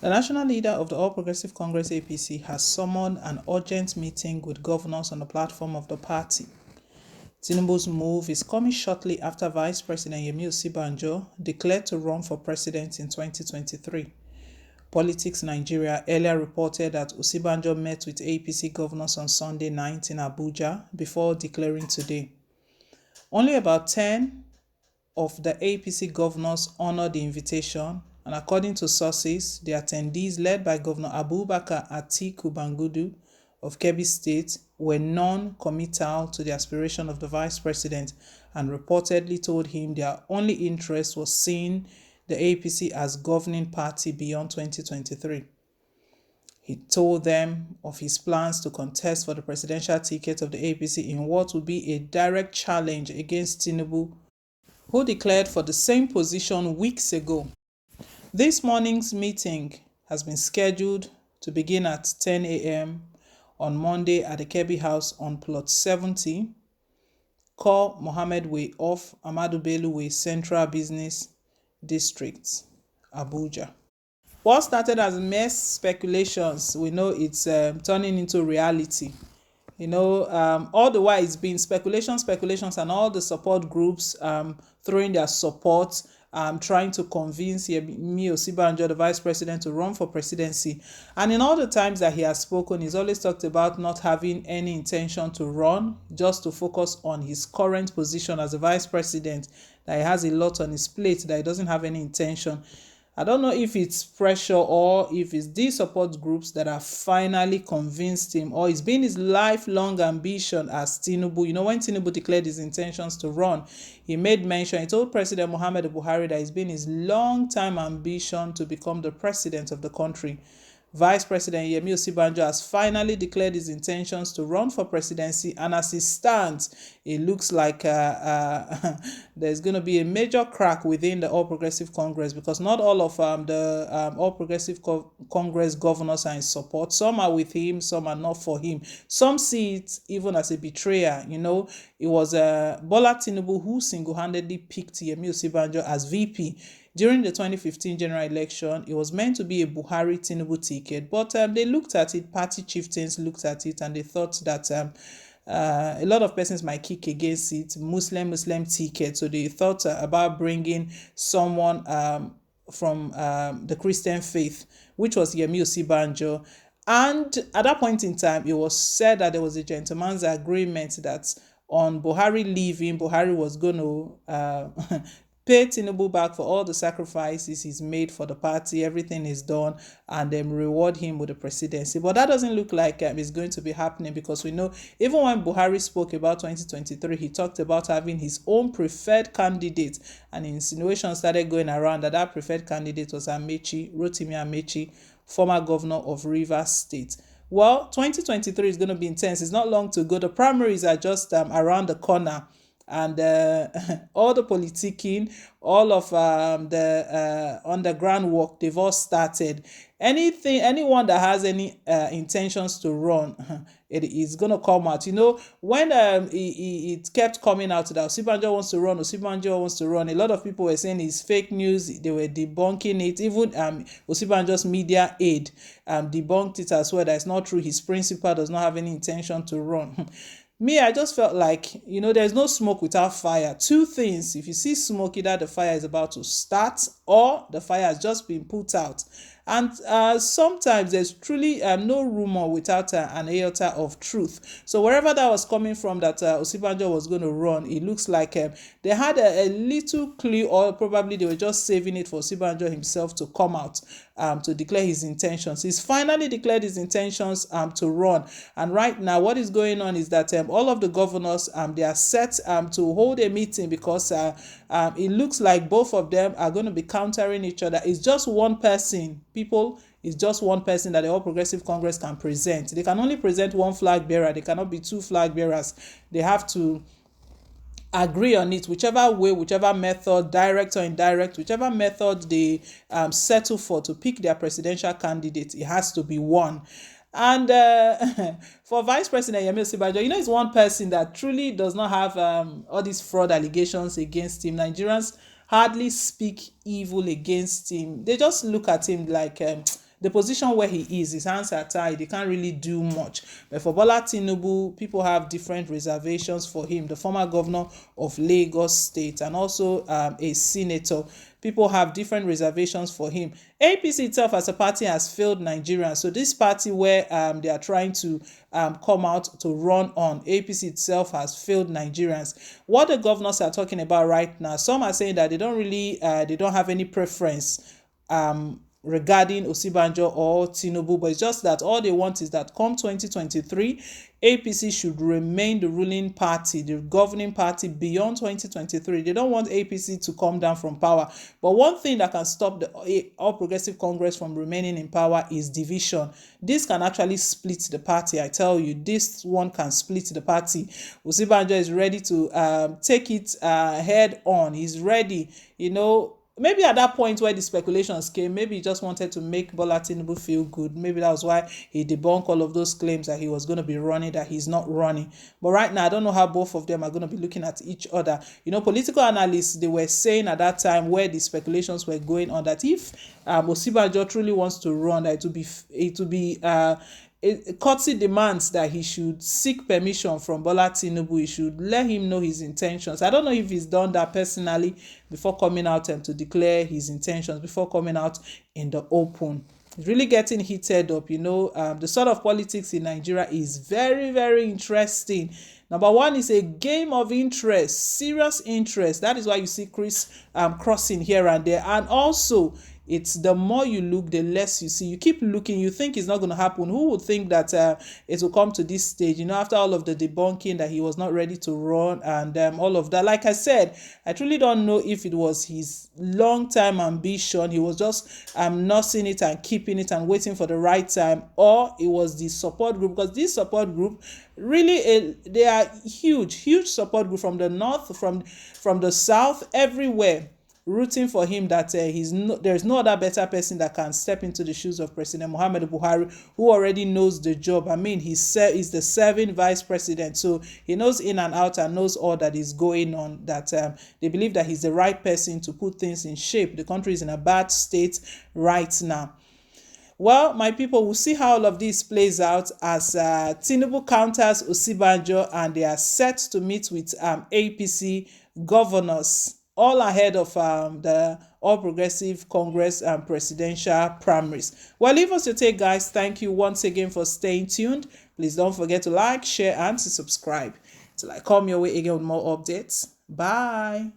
The national leader of the All Progressive Congress (APC) has summoned an urgent meeting with governors on the platform of the party. Tinubu's move is coming shortly after Vice President Osibanjo declared to run for president in 2023. Politics Nigeria earlier reported that Osibanjo met with APC governors on Sunday night in Abuja before declaring today. Only about 10 of the APC governors honored the invitation, and according to sources, the attendees led by Governor Abubakar Atiku Bangudu of Kebbi State were non-committal to the aspiration of the vice president and reportedly told him their only interest was seeing the APC as governing party beyond 2023. He told them of his plans to contest for the presidential ticket of the APC in what would be a direct challenge against Tinubu, who declared for the same position weeks ago. This morning's meeting has been scheduled to begin at 10 a.m. on Monday at the Kebbi House on Plot 70, Call Mohammed Way off Amadu Bello Way, Central Business District, Abuja. What started as mere speculations, we know it's turning into reality. All the while it's been speculations, and all the support groups throwing their support, trying to convince Osibanjo, the vice president, to run for presidency. And in all the times that he has spoken, he's always talked about not having any intention to run, just to focus on his current position as a vice president, that he has a lot on his plate, that he doesn't have any intention. I don't know if it's pressure or if it's these support groups that have finally convinced him, or it's been his lifelong ambition as Tinubu. When Tinubu declared his intentions to run, he made mention, he told President Muhammadu Buhari that it's been his long-time ambition to become the president of the country. Vice President Osibanjo has finally declared his intentions to run for presidency, and as it stands, it looks like there's going to be a major crack within the All Progressive Congress, because not all of the All Progressive Congress governors are in support. Some are with him, some are not for him. Some see it even as a betrayal. It was Bola Tinubu who single-handedly picked Osibanjo as VP. During the 2015 general election, it was meant to be a Buhari-Tinubu ticket, but they looked at it, party chieftains looked at it, and they thought that a lot of persons might kick against it, Muslim ticket, so they thought about bringing someone from the Christian faith, which was Osibanjo. And at that point in time, it was said that there was a gentleman's agreement that on Buhari leaving, Buhari was going to pay Tinubu back for all the sacrifices he's made for the party, everything is done, and then reward him with the presidency. But that doesn't look like it's going to be happening, because we know even when Buhari spoke about 2023, he talked about having his own preferred candidate, and insinuations started going around that preferred candidate was Rotimi Amechi, former governor of Rivers State. Well, 2023 is going to be intense. It's not long to go. The primaries are just around the corner. And all the politicking, all of the underground work, they've all started. Anyone that has any intentions to run, it is going to come out. When it kept coming out that Osibanjo wants to run, a lot of people were saying it's fake news. They were debunking it. Even Osibanjo's media aide debunked it as well. That it's not true. His principal does not have any intention to run. Me, I just felt like, there's no smoke without fire. Two things. If you see smoke, either the fire is about to start or the fire has just been put out. And sometimes there's truly no rumor without an iota of truth. So wherever that was coming from, that Osibanjo was going to run, it looks like they had a little clue, or probably they were just saving it for Osibanjo himself to come out to declare his intentions. He's finally declared his intentions to run. And right now, what is going on is that all of the governors, they are set to hold a meeting, because it looks like both of them are going to be countering each other. It's just one person. It's just one person that the All Progressive Congress can present. They can only present one flag bearer. They cannot be two flag bearers. They have to agree on it, whichever way, whichever method, direct or indirect, whichever method they settle for to pick their presidential candidate, it has to be one. And for Vice President Osibanjo, he's one person that truly does not have all these fraud allegations against him. Nigerians hardly speak evil against him. They just look at him like the position where he is, his hands are tied, he can't really do much. But for Bola Tinubu, people have different reservations for him, the former governor of Lagos State and also a senator. People have different reservations for him. APC itself as a party has failed Nigerians. So this party where they are trying to come out to run on, APC itself has failed Nigerians. What the governors are talking about right now, some are saying that they don't have any preference regarding Osibanjo or Tinubu, but it's just that all they want is that come 2023, APC should remain the ruling party, the governing party beyond 2023. They don't want APC to come down from power. But one thing that can stop the All Progressive Congress from remaining in power is division. This can actually split the party. I tell you, this one can split the party. Osibanjo is ready to take it head on. He's ready, maybe at that point where the speculations came, maybe he just wanted to make Bola Tinubu feel good. Maybe that was why he debunked all of those claims that he was going to be running, that he's not running. But right now, I don't know how both of them are going to be looking at each other. Political analysts, they were saying at that time where the speculations were going on that if Osibanjo truly wants to run, that it would be Courtesy demands that he should seek permission from Bola Tinubu. He should let him know his intentions. I don't know if he's done that personally before coming out and to declare his intentions, before coming out in the open. It's really getting heated up, the sort of politics in Nigeria is very, very interesting. Number one is a game of interest, serious interest. That is why you see Chris crossing here and there. And also, it's the more you look, the less you see. You keep looking, you think it's not going to happen. Who would think that it will come to this stage, after all of the debunking that he was not ready to run and all of that. Like I said, I truly don't know if it was his long-time ambition. He was just nursing it and keeping it and waiting for the right time, or it was the support group, because this support group really, they are huge support group from the north, from the south, everywhere, rooting for him, that there's no other better person that can step into the shoes of President Muhammadu Buhari, who already knows the job. I mean, he's the serving vice president, so he knows in and out and knows all that is going on, that they believe that he's the right person to put things in shape. The country is in a bad state right now. Well, my people, will see how all of this plays out as Tinubu counters Osibanjo, and they are set to meet with APC governors, all ahead of the All Progressive Congress and presidential primaries. Well, leave us your take, guys. Thank you once again for staying tuned. Please don't forget to like, share, and to subscribe. Till I come your way again with more updates. Bye.